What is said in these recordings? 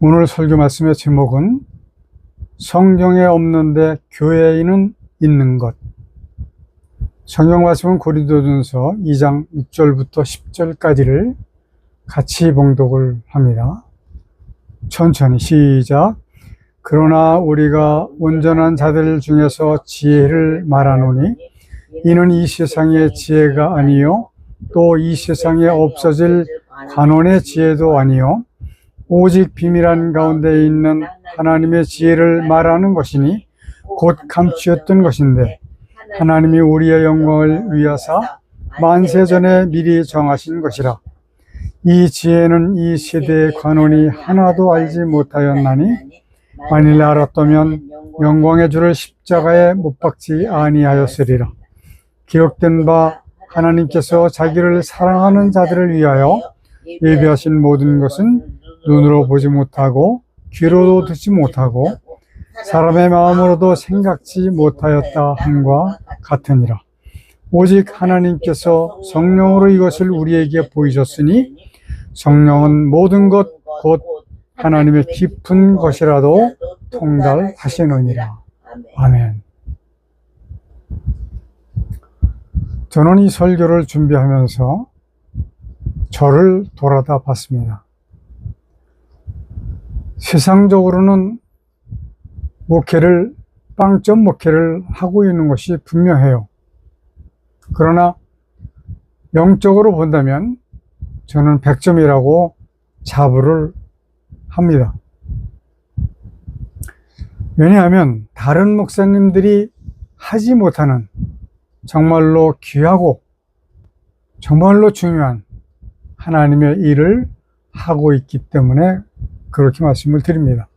오늘 설교 말씀의 제목은 성경에 없는데 교회에는 있는 것. 성경 말씀은 고린도전서 2장 6절부터 10절까지를 같이 봉독을 합니다. 천천히 시작. 그러나 우리가 온전한 자들 중에서 지혜를 말하노니 이는 이 세상의 지혜가 아니요 또 이 세상에 없어질 관원의 지혜도 아니요 오직 비밀한 가운데 있는 하나님의 지혜를 말하는 것이니 곧 감추었던 것인데 하나님이 우리의 영광을 위하사 만세전에 미리 정하신 것이라. 이 지혜는 이 세대의 관원이 하나도 알지 못하였나니 만일 알았다면 영광의 주를 십자가에 못 박지 아니하였으리라. 기록된 바 하나님께서 자기를 사랑하는 자들을 위하여 예비하신 모든 것은 눈으로 보지 못하고 귀로도 듣지 못하고 사람의 마음으로도 생각지 못하였다 함과 같으니라. 오직 하나님께서 성령으로 이것을 우리에게 보이셨으니 성령은 모든 것 곧 하나님의 깊은 것이라도 통달하시느니라. 아멘. 저는 이 설교를 준비하면서 저를 돌아다 봤습니다. 세상적으로는 빵점 목회를 하고 있는 것이 분명해요. 그러나 영적으로 본다면 저는 100점이라고 자부를 합니다. 왜냐하면 다른 목사님들이 하지 못하는 정말로 귀하고 정말로 중요한 하나님의 일을 하고 있기 때문에 그렇게 말씀을 드립니다.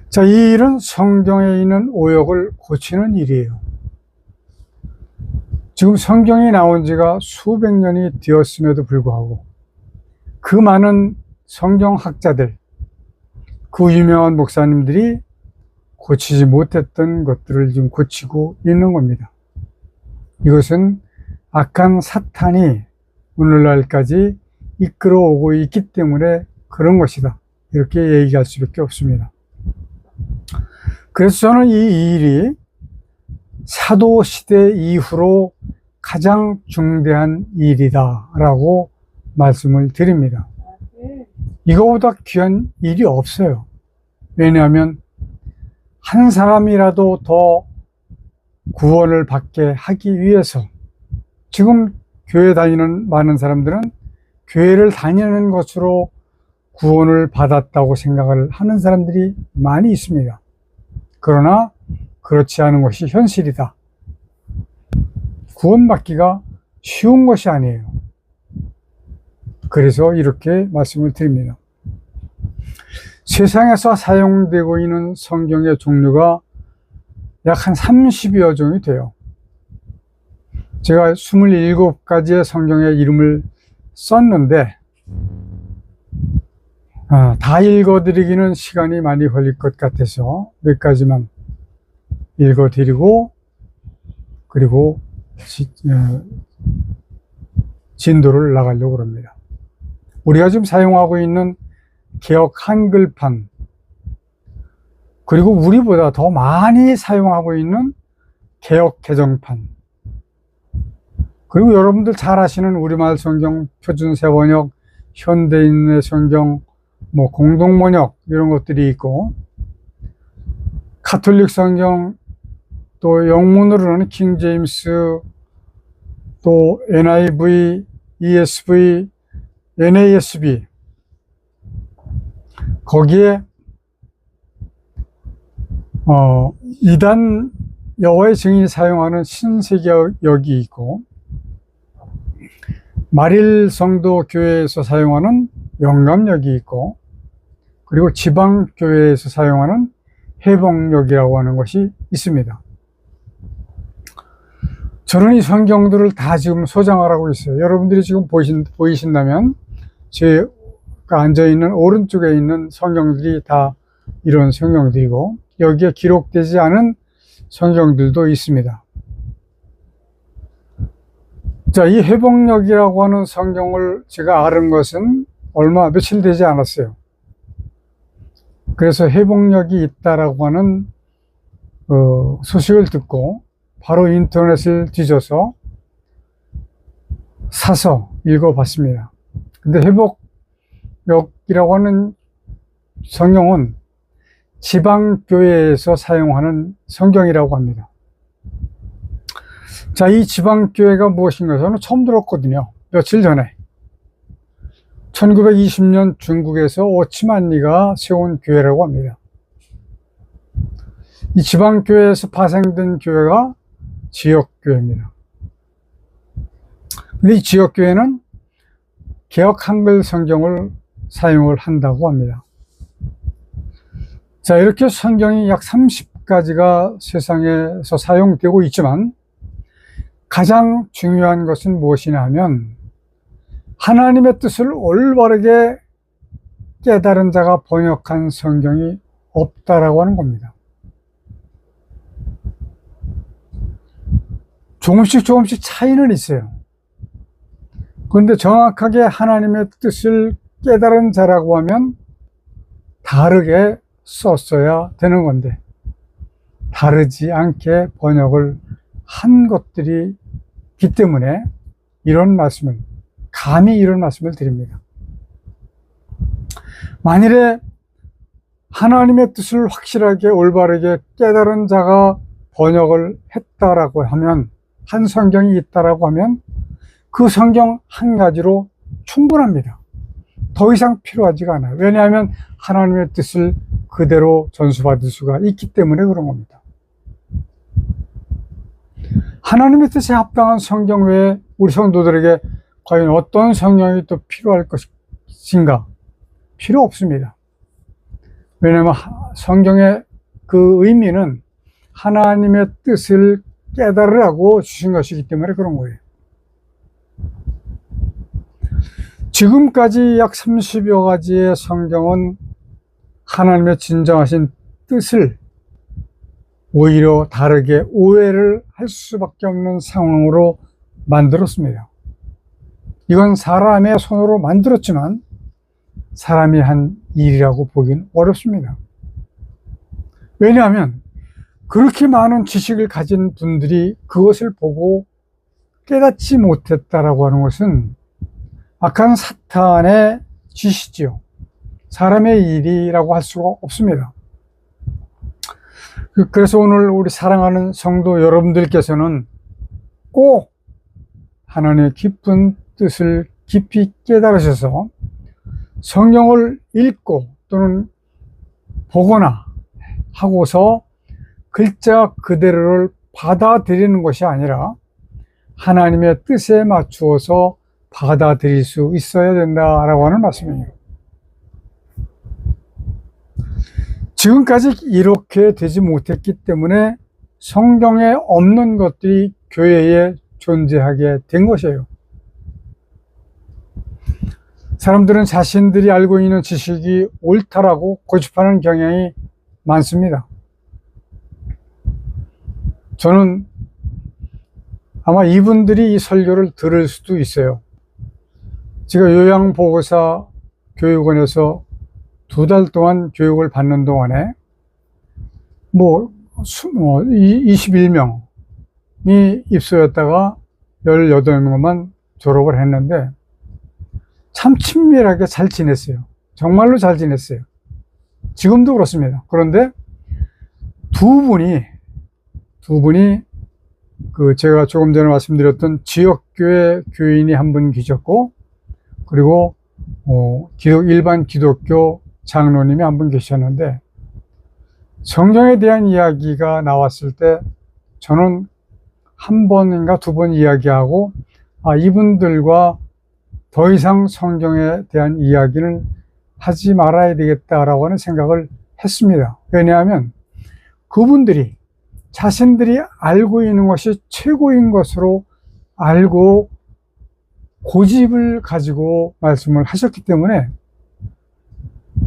자, 이 일은 성경에 있는 오역을 고치는 일이에요. 지금 성경이 나온 지가 수백 년이 되었음에도 불구하고 그 많은 성경학자들, 그 유명한 목사님들이 고치지 못했던 것들을 지금 고치고 있는 겁니다. 이것은 악한 사탄이 오늘날까지 이끌어오고 있기 때문에 그런 것이다. 이렇게 얘기할 수밖에 없습니다. 그래서 저는 이 일이 사도시대 이후로 가장 중대한 일이다 라고 말씀을 드립니다. 이거보다 귀한 일이 없어요. 왜냐하면 한 사람이라도 더 구원을 받게 하기 위해서 지금 교회 다니는 많은 사람들은 교회를 다니는 것으로 구원을 받았다고 생각을 하는 사람들이 많이 있습니다. 그러나 그렇지 않은 것이 현실이다. 구원받기가 쉬운 것이 아니에요. 그래서 이렇게 말씀을 드립니다. 세상에서 사용되고 있는 성경의 종류가 약 한 30여 종이 돼요. 제가 27가지의 성경의 이름을 썼는데 다 읽어드리기는 시간이 많이 걸릴 것 같아서 몇 가지만 읽어드리고 그리고 진도를 나가려고 합니다. 우리가 지금 사용하고 있는 개역 한글판, 그리고 우리보다 더 많이 사용하고 있는 개역 개정판, 그리고 여러분들 잘 아시는 우리말 성경, 표준세번역, 현대인의 성경, 공동번역 이런 것들이 있고, 가톨릭 성경, 또 영문으로는 킹제임스, 또 NIV, ESV, NASB, 거기에 이단 여호와의 증인이 사용하는 신세계역이 있고, 마릴 성도 교회에서 사용하는 영감역이 있고, 그리고 지방 교회에서 사용하는 회복역이라고 하는 것이 있습니다. 저는 이 성경들을 다 지금 소장을 하고 있어요. 여러분들이 지금 보이신다면 제가 앉아있는 오른쪽에 있는 성경들이 다 이런 성경들이고, 여기에 기록되지 않은 성경들도 있습니다. 자, 이 회복역이라고 하는 성경을 제가 알은 것은 며칠 되지 않았어요. 그래서 회복력이 있다라고 하는 소식을 듣고 바로 인터넷을 뒤져서 사서 읽어봤습니다. 근데 회복력이라고 하는 성경은 지방교회에서 사용하는 성경이라고 합니다. 자, 이 지방교회가 무엇인가 저는 처음 들었거든요. 며칠 전에 1920년 중국에서 오치만리가 세운 교회라고 합니다. 이 지방교회에서 파생된 교회가 지역교회입니다. 근데 이 지역교회는 개역 한글 성경을 사용을 한다고 합니다. 자, 이렇게 성경이 약 30가지가 세상에서 사용되고 있지만 가장 중요한 것은 무엇이냐 하면 하나님의 뜻을 올바르게 깨달은 자가 번역한 성경이 없다라고 하는 겁니다. 조금씩 차이는 있어요. 그런데 정확하게 하나님의 뜻을 깨달은 자라고 하면 다르게 썼어야 되는 건데 다르지 않게 번역을 한 것들이 있기 때문에 감히 이런 말씀을 드립니다. 만일에 하나님의 뜻을 확실하게 올바르게 깨달은 자가 번역을 했다라고 하면, 한 성경이 있다라고 하면 그 성경 한 가지로 충분합니다. 더 이상 필요하지가 않아요. 왜냐하면 하나님의 뜻을 그대로 전수받을 수가 있기 때문에 그런 겁니다. 하나님의 뜻에 합당한 성경 외에 우리 성도들에게 과연 어떤 성경이 또 필요할 것인가? 필요 없습니다. 왜냐하면 성경의 그 의미는 하나님의 뜻을 깨달으라고 주신 것이기 때문에 그런 거예요. 지금까지 약 30여 가지의 성경은 하나님의 진정하신 뜻을 오히려 다르게 오해를 할 수밖에 없는 상황으로 만들었습니다. 이건 사람의 손으로 만들었지만 사람이 한 일이라고 보기는 어렵습니다. 왜냐하면 그렇게 많은 지식을 가진 분들이 그것을 보고 깨닫지 못했다라고 하는 것은 악한 사탄의 짓이지요. 사람의 일이라고 할 수가 없습니다. 그래서 오늘 우리 사랑하는 성도 여러분들께서는 꼭 하나님의 깊은 뜻을 깊이 깨달으셔서 성경을 읽고 또는 보거나 하고서 글자 그대로를 받아들이는 것이 아니라 하나님의 뜻에 맞추어서 받아들일 수 있어야 된다라고 하는 말씀이에요. 지금까지 이렇게 되지 못했기 때문에 성경에 없는 것들이 교회에 존재하게 된 것이에요. 사람들은 자신들이 알고 있는 지식이 옳다라고 고집하는 경향이 많습니다. 저는 아마 이분들이 이 설교를 들을 수도 있어요. 제가 요양보호사 교육원에서 2달 동안 교육을 받는 동안에 21명이 입소였다가 18명만 졸업을 했는데 참 친밀하게 잘 지냈어요. 정말로 잘 지냈어요. 지금도 그렇습니다. 그런데 두 분이 제가 조금 전에 말씀드렸던 지역교회 교인이 한 분 계셨고, 그리고 일반 기독교 장로님이 한 분 계셨는데, 성경에 대한 이야기가 나왔을 때 저는 한 번인가 2번 이야기하고, 이분들과 더 이상 성경에 대한 이야기는 하지 말아야 되겠다라고 하는 생각을 했습니다. 왜냐하면 그분들이 자신들이 알고 있는 것이 최고인 것으로 알고 고집을 가지고 말씀을 하셨기 때문에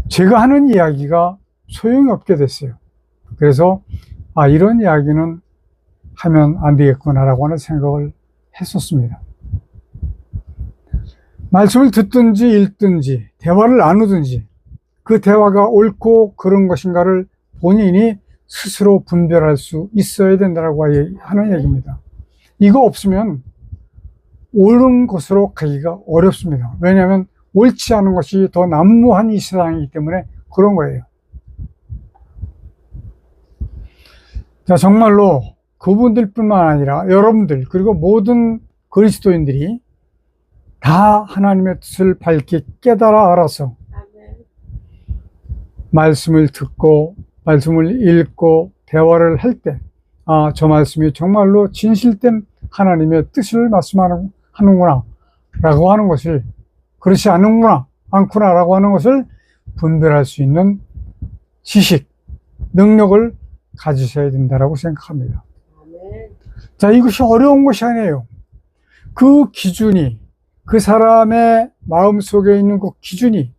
제가 하는 이야기가 소용이 없게 됐어요. 그래서 이런 이야기는 하면 안 되겠구나라고 하는 생각을 했었습니다. 말씀을 듣든지 읽든지 대화를 나누든지 그 대화가 옳고 그런 것인가를 본인이 스스로 분별할 수 있어야 된다고 하는 얘기입니다. 이거 없으면 옳은 곳으로 가기가 어렵습니다. 왜냐하면 옳지 않은 것이 더 난무한 이 세상이기 때문에 그런 거예요. 자, 정말로 그분들뿐만 아니라 여러분들 그리고 모든 그리스도인들이 다 하나님의 뜻을 밝게 깨달아 알아서 말씀을 듣고 말씀을 읽고 대화를 할 때, 아, 저 말씀이 정말로 진실된 하나님의 뜻을 말씀하는구나 라고 하는 것을, 그렇지 않구나 라고 하는 것을 분별할 수 있는 지식, 능력을 가지셔야 된다고 생각합니다. 자, 이것이 어려운 것이 아니에요. 그 기준이, 그 사람의 마음속에 있는 그 기준이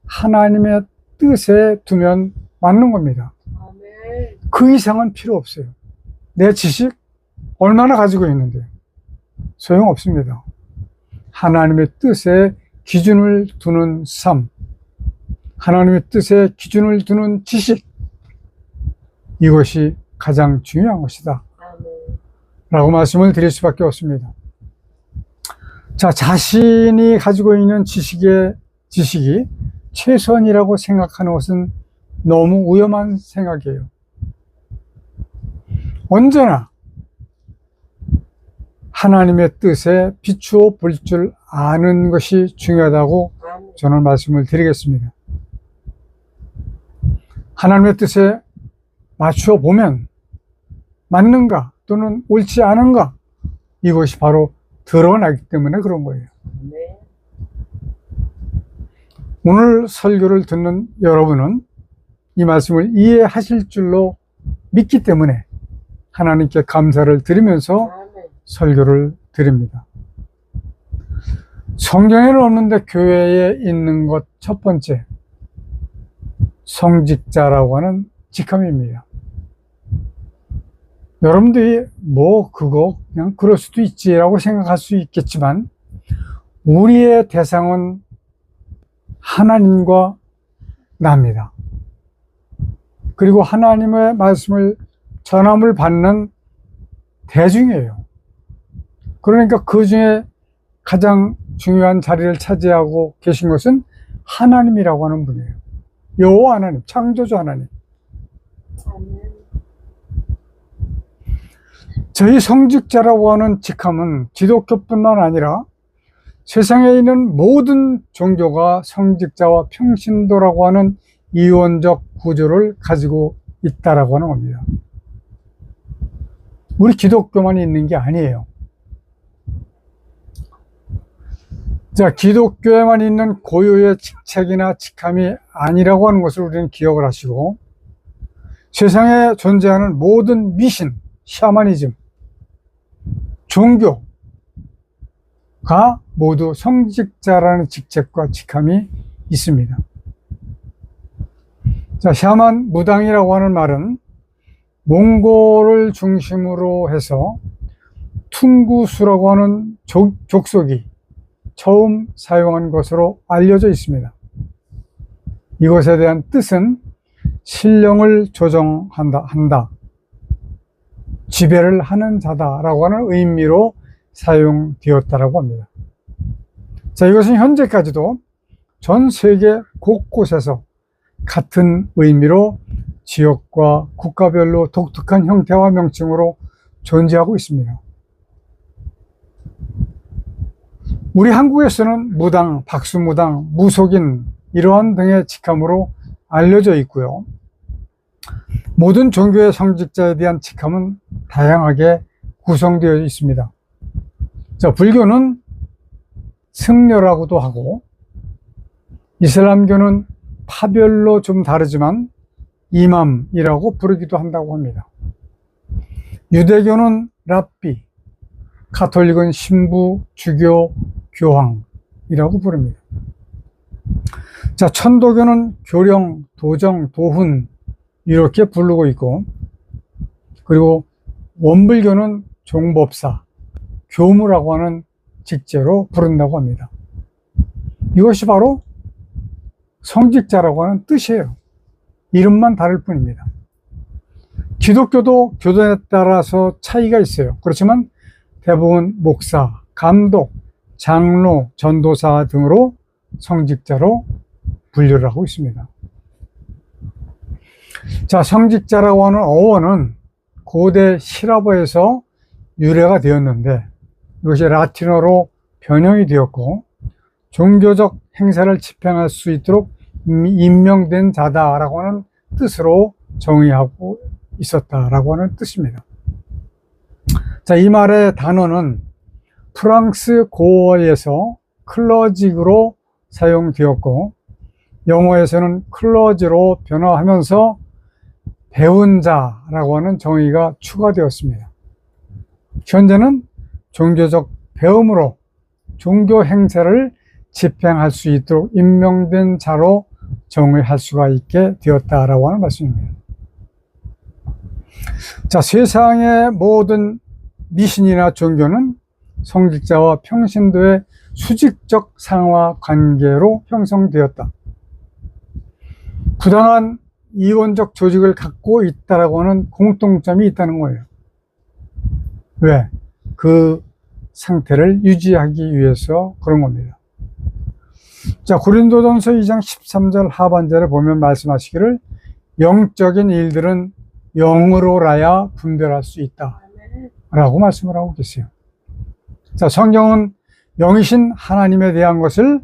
하나님의 뜻에 두면 맞는 겁니다. 그 이상은 필요 없어요. 내 지식 얼마나 가지고 있는데 소용없습니다. 하나님의 뜻에 기준을 두는 삶, 하나님의 뜻에 기준을 두는 지식, 이것이 가장 중요한 것이다 라고 말씀을 드릴 수밖에 없습니다. 자, 자신이 가지고 있는 지식이 최선이라고 생각하는 것은 너무 위험한 생각이에요. 언제나 하나님의 뜻에 비추어 볼 줄 아는 것이 중요하다고 저는 말씀을 드리겠습니다. 하나님의 뜻에 맞추어 보면 맞는가 또는 옳지 않은가, 이것이 바로 드러나기 때문에 그런 거예요. 오늘 설교를 듣는 여러분은 이 말씀을 이해하실 줄로 믿기 때문에 하나님께 감사를 드리면서 설교를 드립니다. 성경에는 없는데 교회에 있는 것 첫 번째, 성직자라고 하는 직함입니다. 여러분들이 그거 그냥 그럴 수도 있지라고 생각할 수 있겠지만, 우리의 대상은 하나님과 나입니다. 그리고 하나님의 말씀을 전함을 받는 대중이에요. 그러니까 그 중에 가장 중요한 자리를 차지하고 계신 것은 하나님이라고 하는 분이에요. 여호와 하나님, 창조주 하나님. 저희 성직자라고 하는 직함은 기독교뿐만 아니라 세상에 있는 모든 종교가 성직자와 평신도라고 하는 이원적 구조를 가지고 있다라고 하는 겁니다. 우리 기독교만 있는 게 아니에요. 자, 기독교에만 있는 고유의 직책이나 직함이 아니라고 하는 것을 우리는 기억을 하시고, 세상에 존재하는 모든 미신, 샤머니즘, 종교가 모두 성직자라는 직책과 직함이 있습니다. 자, 샤만 무당이라고 하는 말은 몽골을 중심으로 해서 퉁구수라고 하는 족속이 처음 사용한 것으로 알려져 있습니다. 이것에 대한 뜻은 신령을 조정한다, 지배를 하는 자다라고 하는 의미로 사용되었다라고 합니다. 자, 이것은 현재까지도 전 세계 곳곳에서 같은 의미로 지역과 국가별로 독특한 형태와 명칭으로 존재하고 있습니다. 우리 한국에서는 무당, 박수무당, 무속인 이러한 등의 직함으로 알려져 있고요. 모든 종교의 성직자에 대한 직함은 다양하게 구성되어 있습니다. 자, 불교는 승려라고도 하고, 이슬람교는 파별로 좀 다르지만 이맘이라고 부르기도 한다고 합니다. 유대교는 랍비, 가톨릭은 신부, 주교, 교황이라고 부릅니다. 자, 천도교는 교령, 도정, 도훈 이렇게 부르고 있고, 그리고 원불교는 종법사, 교무라고 하는 직제로 부른다고 합니다. 이것이 바로 성직자라고 하는 뜻이에요. 이름만 다를 뿐입니다. 기독교도 교단에 따라서 차이가 있어요. 그렇지만 대부분 목사, 감독, 장로, 전도사 등으로 성직자로 분류를 하고 있습니다. 자, 성직자라고 하는 어원은 고대 실화어에서 유래가 되었는데 이것이 라틴어로 변형이 되었고 종교적 행사를 집행할 수 있도록 임명된 자다라고 하는 뜻으로 정의하고 있었다라고 하는 뜻입니다. 자, 이 말의 단어는 프랑스 고어에서 클러직으로 사용되었고 영어에서는 클러즈로 변화하면서 배운 자라고 하는 정의가 추가되었습니다. 현재는 종교적 배움으로 종교 행사를 집행할 수 있도록 임명된 자로 정의할 수가 있게 되었다라고 하는 말씀입니다. 자, 세상의 모든 미신이나 종교는 성직자와 평신도의 수직적 상하 관계로 형성되었다. 부당한 이원적 조직을 갖고 있다라고 하는 공통점이 있다는 거예요. 왜? 그 상태를 유지하기 위해서 그런 겁니다. 자, 고린도전서 2장 13절 하반절에 보면 말씀하시기를 영적인 일들은 영으로라야 분별할 수 있다 라고 말씀을 하고 계세요. 자, 성경은 영이신 하나님에 대한 것을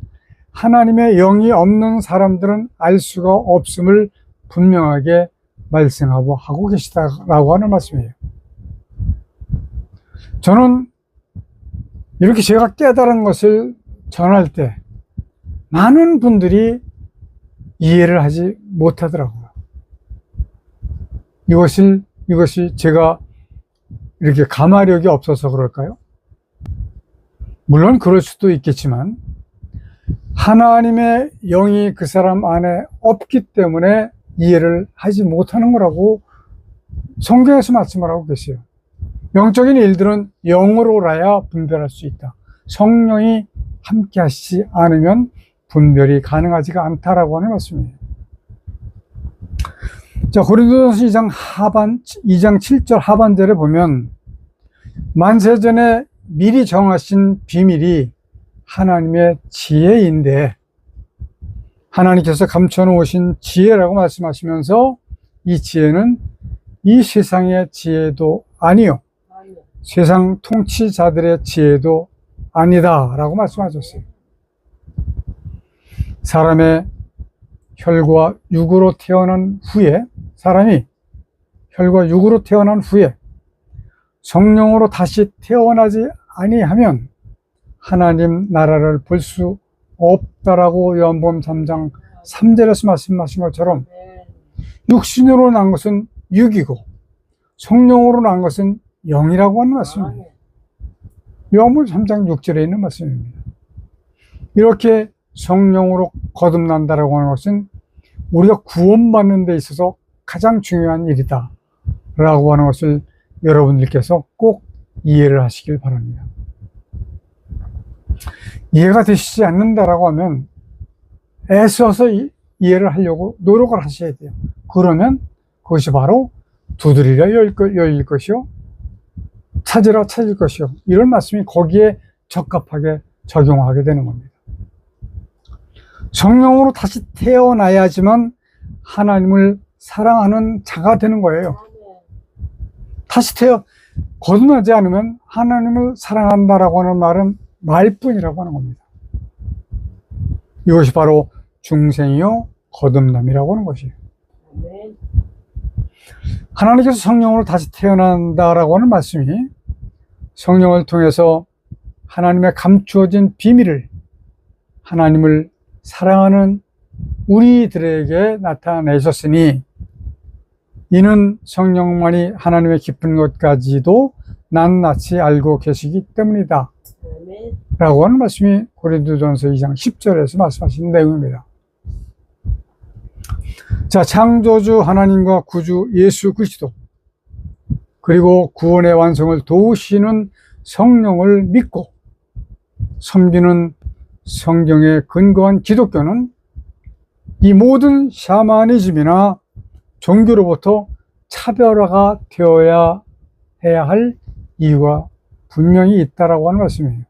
하나님의 영이 없는 사람들은 알 수가 없음을 분명하게 말씀하고 하고 계시다라고 하는 말씀이에요. 저는 이렇게 제가 깨달은 것을 전할 때 많은 분들이 이해를 하지 못하더라고요. 이것이 제가 이렇게 감화력이 없어서 그럴까요? 물론 그럴 수도 있겠지만 하나님의 영이 그 사람 안에 없기 때문에 이해를 하지 못하는 거라고 성경에서 말씀을 하고 계세요. 영적인 일들은 영으로라야 분별할 수 있다. 성령이 함께 하시지 않으면 분별이 가능하지가 않다라고 하는 말씀이에요. 자, 고린도전서 2장 7절 하반절에 보면 만세전에 미리 정하신 비밀이 하나님의 지혜인데 하나님께서 감춰놓으신 지혜라고 말씀하시면서 이 지혜는 이 세상의 지혜도 아니요 세상 통치자들의 지혜도 아니다 라고 말씀하셨어요. 사람의 혈과 육으로 태어난 후에 사람이 혈과 육으로 태어난 후에 성령으로 다시 태어나지 아니하면 하나님 나라를 볼 수 없다라고 요한복음 3장 3절에서 말씀하신 것처럼 육신으로 난 것은 육이고 성령으로 난 것은 영이라고 하는 말씀입니다. 요한복음 3장 6절에 있는 말씀입니다. 이렇게 성령으로 거듭난다라고 하는 것은 우리가 구원받는 데 있어서 가장 중요한 일이다 라고 하는 것을 여러분들께서 꼭 이해를 하시길 바랍니다. 이해가 되시지 않는다라고 하면 애써서 이해를 하려고 노력을 하셔야 돼요. 그러면 그것이 바로 두드리려 열릴 것이요 찾으라 찾을 것이요 이런 말씀이 거기에 적합하게 적용하게 되는 겁니다. 성령으로 다시 태어나야지만 하나님을 사랑하는 자가 되는 거예요. 다시 거듭나지 않으면 하나님을 사랑한다라고 하는 말은 말뿐이라고 하는 겁니다. 이것이 바로 중생이요 거듭남이라고 하는 것이에요. 하나님께서 성령으로 다시 태어난다라고 하는 말씀이 성령을 통해서 하나님의 감추어진 비밀을 하나님을 사랑하는 우리들에게 나타내셨으니 이는 성령만이 하나님의 깊은 것까지도 낱낱이 알고 계시기 때문이다 라고 하는 말씀이 고린도전서 2장 10절에서 말씀하신 내용입니다. 자, 창조주 하나님과 구주 예수 그리스도 그리고 구원의 완성을 도우시는 성령을 믿고 섬기는 성경에 근거한 기독교는 이 모든 샤머니즘이나 종교로부터 차별화가 되어야 해야 할 이유가 분명히 있다라고 하는 말씀이에요.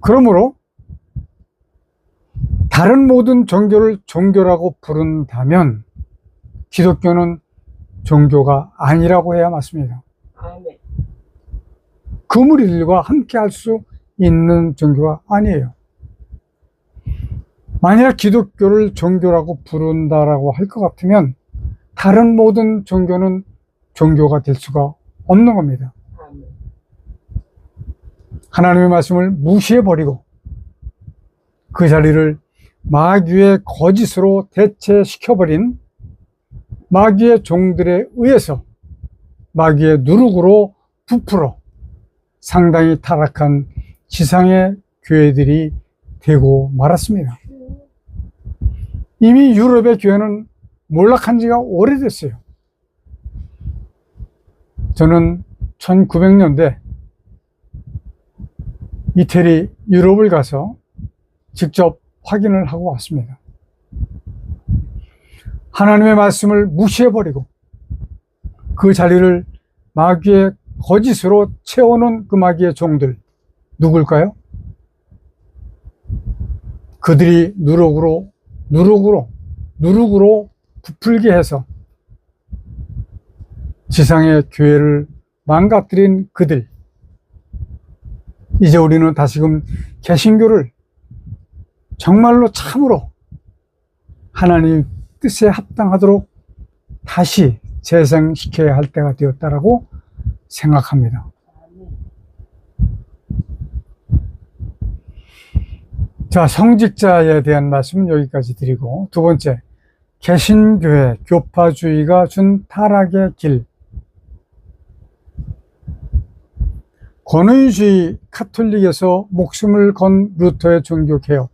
그러므로 다른 모든 종교를 종교라고 부른다면 기독교는 종교가 아니라고 해야 맞습니다. 그 무리들과 함께 할 수 있는 종교가 아니에요. 만약 기독교를 종교라고 부른다라고 할 것 같으면 다른 모든 종교는 종교가 될 수가 없는 겁니다. 하나님의 말씀을 무시해버리고 그 자리를 마귀의 거짓으로 대체시켜버린 마귀의 종들에 의해서 마귀의 누룩으로 부풀어 상당히 타락한 지상의 교회들이 되고 말았습니다. 이미 유럽의 교회는 몰락한 지가 오래됐어요. 저는 1900년대 이태리 유럽을 가서 직접 확인을 하고 왔습니다. 하나님의 말씀을 무시해버리고 그 자리를 마귀의 거짓으로 채워놓은 그 마귀의 종들, 누굴까요? 그들이 누룩으로 부풀게 해서 지상의 교회를 망가뜨린 그들. 이제 우리는 다시금 개신교를 정말로 참으로 하나님 뜻에 합당하도록 다시 재생시켜야 할 때가 되었다라고 생각합니다. 자, 성직자에 대한 말씀은 여기까지 드리고, 두 번째, 개신교회 교파주의가 준 타락의 길. 권위주의 카톨릭에서 목숨을 건 루터의 종교개혁.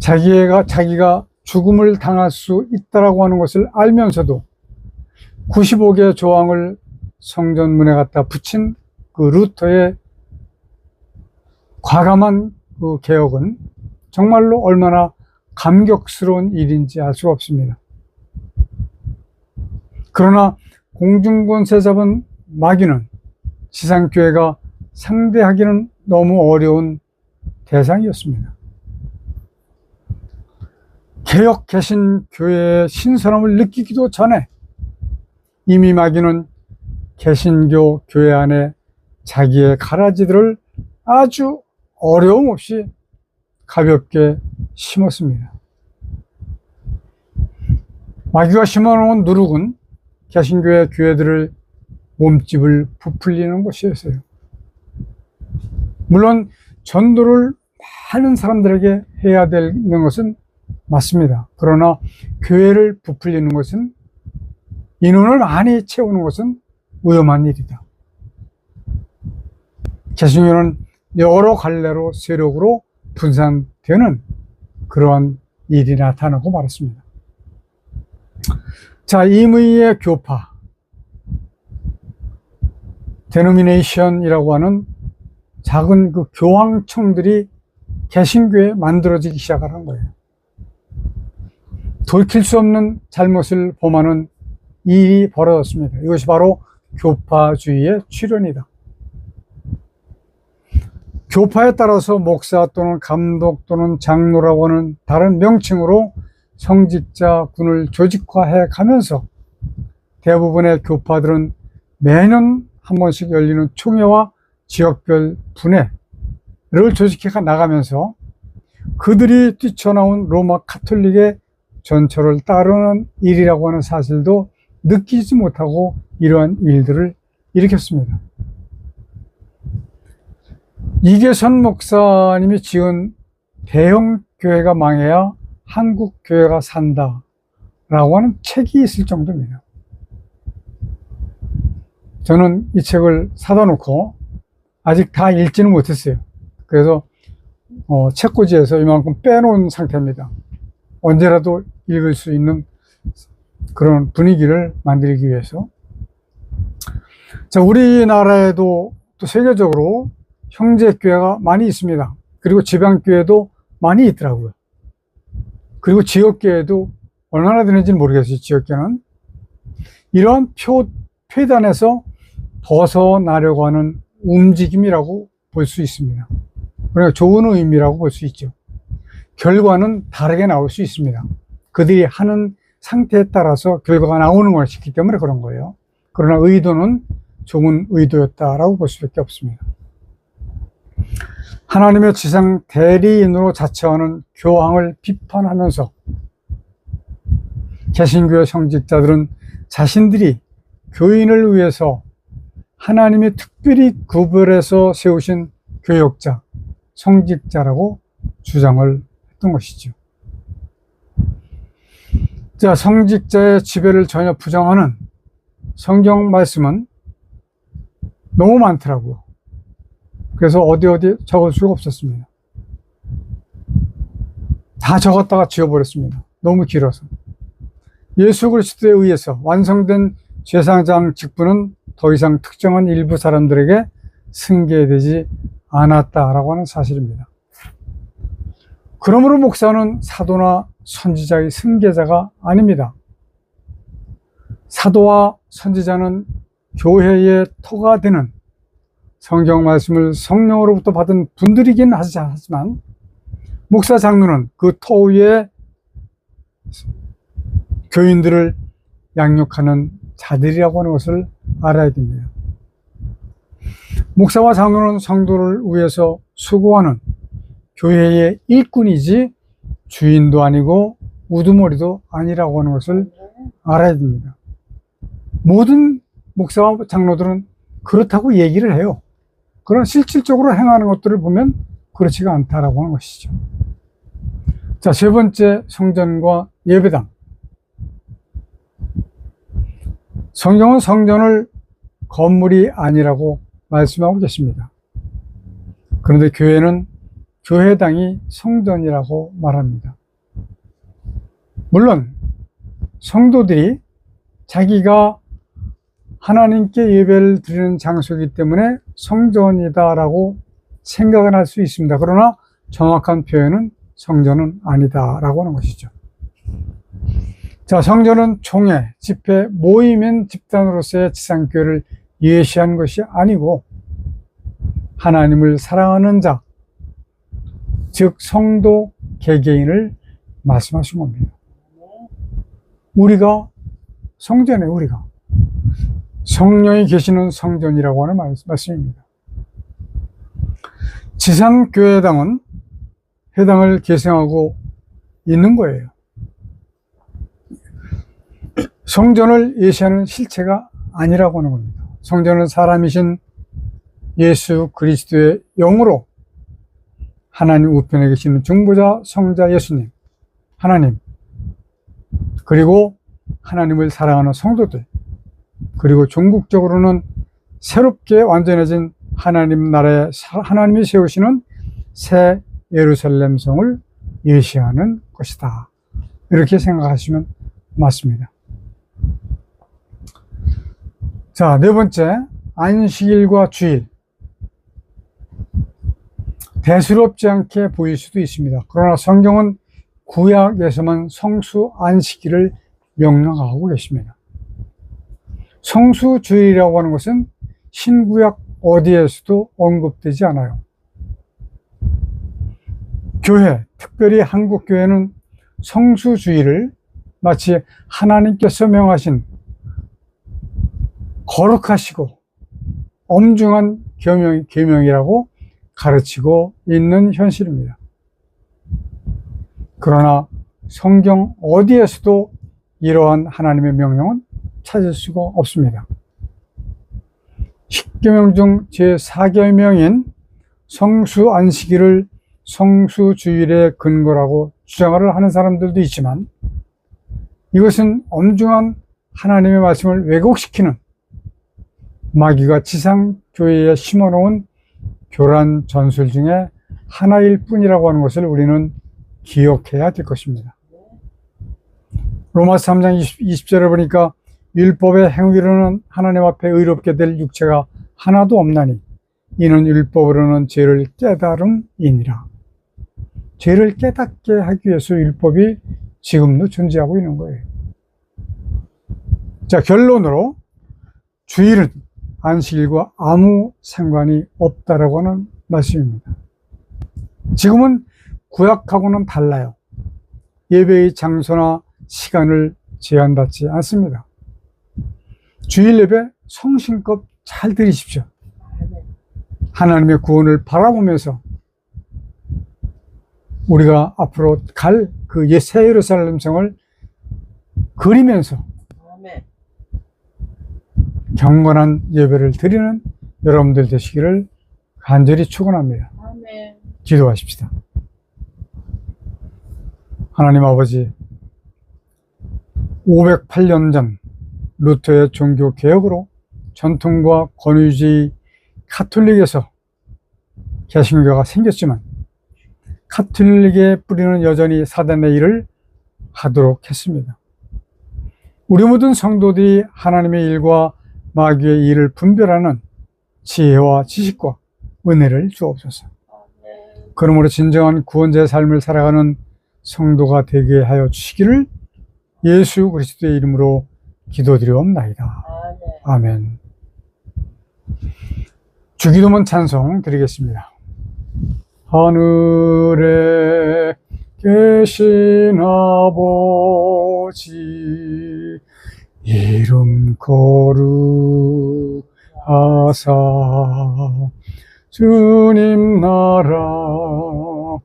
자기가 죽음을 당할 수 있다라고 하는 것을 알면서도 95개 조항을 성전문에 갖다 붙인 그 루터의 과감한 그 개혁은 정말로 얼마나 감격스러운 일인지 알 수가 없습니다. 그러나 공중권세 잡은 마귀는 지상교회가 상대하기는 너무 어려운 대상이었습니다. 개혁 개신교회의 신선함을 느끼기도 전에 이미 마귀는 개신교 교회 안에 자기의 가라지들을 아주 어려움 없이 가볍게 심었습니다. 마귀가 심어놓은 누룩은 개신교회 교회들을 몸집을 부풀리는 것이었어요. 물론 전도를 많은 사람들에게 해야 되는 것은 맞습니다. 그러나 교회를 부풀리는 것은, 인원을 많이 채우는 것은 위험한 일이다. 개신교는 여러 갈래로 세력으로 분산되는 그러한 일이 나타나고 말았습니다. 자, 임의의 교파, 데노미네이션이라고 하는 작은 그 교황청들이 개신교에 만들어지기 시작한 거예요. 돌이킬 수 없는 잘못을 범하는 일이 벌어졌습니다. 이것이 바로 교파주의의 출현이다. 교파에 따라서 목사 또는 감독 또는 장로라고 하는 다른 명칭으로 성직자 군을 조직화해 가면서 대부분의 교파들은 매년 한 번씩 열리는 총회와 지역별 분회를 조직해 나가면서 그들이 뛰쳐나온 로마 카톨릭의 전철을 따르는 일이라고 하는 사실도 느끼지 못하고 이러한 일들을 일으켰습니다. 이계선 목사님이 지은 대형 교회가 망해야 한국 교회가 산다 라고 하는 책이 있을 정도입니다. 저는 이 책을 사다 놓고 아직 다 읽지는 못했어요. 그래서 책꽂이에서 이만큼 빼놓은 상태입니다. 언제라도 읽을 수 있는 그런 분위기를 만들기 위해서. 자, 우리나라에도 또 세계적으로 형제교회가 많이 있습니다. 그리고 지방교회도 많이 있더라고요. 그리고 지역교회도 얼마나 되는지는 모르겠어요. 지역교회는 이러한 폐단에서 벗어나려고 하는 움직임이라고 볼 수 있습니다. 그러니까 좋은 의미라고 볼 수 있죠. 결과는 다르게 나올 수 있습니다. 그들이 하는 상태에 따라서 결과가 나오는 것이기 때문에 그런 거예요. 그러나 의도는 좋은 의도였다라고 볼 수밖에 없습니다. 하나님의 지상 대리인으로 자처하는 교황을 비판하면서 개신교의 성직자들은 자신들이 교인을 위해서 하나님이 특별히 구별해서 세우신 교역자, 성직자라고 주장을 했던 것이죠. 자, 성직자의 지배를 전혀 부정하는 성경 말씀은 너무 많더라고요. 그래서 어디 적을 수가 없었습니다. 다 적었다가 지워버렸습니다. 너무 길어서. 예수 그리스도에 의해서 완성된 제사장 직분은 더 이상 특정한 일부 사람들에게 승계되지 않았다라고 하는 사실입니다. 그러므로 목사는 사도나 선지자의 승계자가 아닙니다. 사도와 선지자는 교회의 터가 되는 성경 말씀을 성령으로부터 받은 분들이긴 하지만 목사 장로는 그 터 위에 교인들을 양육하는 자들이라고 하는 것을 알아야 됩니다. 목사와 장로는 성도를 위해서 수고하는 교회의 일꾼이지 주인도 아니고 우두머리도 아니라고 하는 것을 알아야 됩니다. 모든 목사와 장로들은 그렇다고 얘기를 해요. 그러나 실질적으로 행하는 것들을 보면 그렇지가 않다라고 하는 것이죠. 자, 세 번째, 성전과 예배당. 성경은 성전을 건물이 아니라고 말씀하고 계십니다. 그런데 교회는 교회당이 성전이라고 말합니다. 물론 성도들이 자기가 하나님께 예배를 드리는 장소이기 때문에 성전이다라고 생각은 할 수 있습니다. 그러나 정확한 표현은 성전은 아니다라고 하는 것이죠. 자, 성전은 총회, 집회, 모임인 집단으로서의 지상교회를 예시한 것이 아니고 하나님을 사랑하는 자, 즉 성도 개개인을 말씀하신 겁니다. 우리가 성전에 우리가 성령이 계시는 성전이라고 하는 말씀입니다. 지상교회당은 회당을 계승하고 있는 거예요. 성전을 예시하는 실체가 아니라고 하는 겁니다. 성전은 사람이신 예수 그리스도의 영으로 하나님 우편에 계시는 중보자 성자 예수님, 하나님, 그리고 하나님을 사랑하는 성도들, 그리고 종국적으로는 새롭게 완전해진 하나님 나라에 하나님이 세우시는 새 예루살렘 성을 예시하는 것이다. 이렇게 생각하시면 맞습니다. 자, 네 번째, 안식일과 주일. 대수롭지 않게 보일 수도 있습니다. 그러나 성경은 구약에서만 성수 안식일을 명령하고 계십니다. 성수주일이라고 하는 것은 신구약 어디에서도 언급되지 않아요. 교회, 특별히 한국교회는 성수주일을 마치 하나님께서 명하신 거룩하시고 엄중한 계명이라고 가르치고 있는 현실입니다. 그러나 성경 어디에서도 이러한 하나님의 명령은 찾을 수가 없습니다. 10계명 중 제4계명인 성수 안식일을 성수주일의 근거라고 주장을 하는 사람들도 있지만 이것은 엄중한 하나님의 말씀을 왜곡시키는 마귀가 지상교회에 심어놓은 교란 전술 중에 하나일 뿐이라고 하는 것을 우리는 기억해야 될 것입니다. 로마서 3장 20절에 보니까 율법의 행위로는 하나님 앞에 의롭게 될 육체가 하나도 없나니 이는 율법으로는 죄를 깨달음이니라. 죄를 깨닫게 하기 위해서 율법이 지금도 존재하고 있는 거예요. 자, 결론으로 주일은 안식일과 아무 상관이 없다라고 하는 말씀입니다. 지금은 구약하고는 달라요. 예배의 장소나 시간을 제한받지 않습니다. 주일 예배 성심껏 잘 드리십시오. 하나님의 구원을 바라보면서 우리가 앞으로 갈 그 새 예루살렘 성을 그리면서 경건한 예배를 드리는 여러분들 되시기를 간절히 축원합니다. 기도하십시다. 하나님 아버지, 508년 전 루터의 종교 개혁으로 전통과 권위주의 카톨릭에서 개신교가 생겼지만 카톨릭의 뿌리는 여전히 사단의 일을 하도록 했습니다. 우리 모든 성도들이 하나님의 일과 마귀의 일을 분별하는 지혜와 지식과 은혜를 주옵소서. 그러므로 진정한 구원자의 삶을 살아가는 성도가 되게 하여 주시기를 예수 그리스도의 이름으로 기도드리옵나이다. 아멘. 주기도문 찬송 드리겠습니다. 하늘에 계신 아버지 이름 거룩하사 주님 나라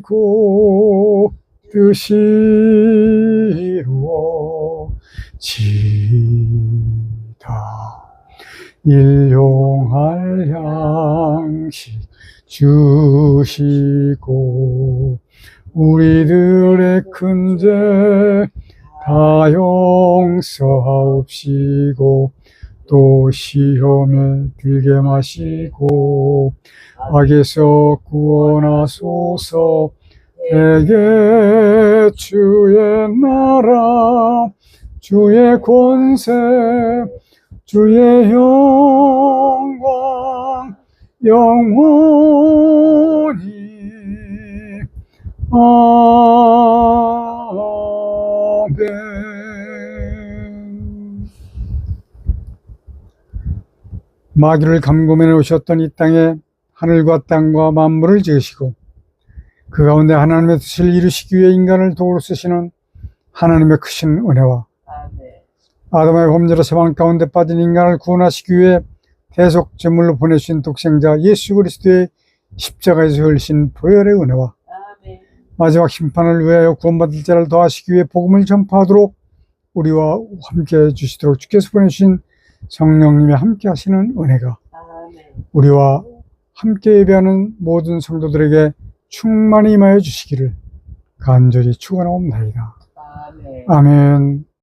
임하시고 뜻이 이루어지다. 일용할 양식 주시고 우리들의 큰 죄 다 용서하옵시고 또 시험에 들게 마시고 악에서 구원하소서. 대개 주의 나라 주의 권세 주의 영광 영원히 아멘. 마귀를 감금해 오셨던 이 땅에 하늘과 땅과 만물을 지으시고 그 가운데 하나님의 뜻을 이루시기 위해 인간을 도구로 쓰시는 하나님의 크신 은혜와 아담의 범죄로 사망 가운데 빠진 인간을 구원하시기 위해 대속 제물로 보내주신 독생자 예수 그리스도의 십자가에서 흘리신 보혈의 은혜와 마지막 심판을 위하여 구원받을 자를 더하시기 위해 복음을 전파하도록 우리와 함께 해주시도록 주께서 보내주신 성령님의 함께 하시는 은혜가 우리와 함께 예배하는 모든 성도들에게 충만히 임하여 주시기를 간절히 축원하옵나이다. 아멘.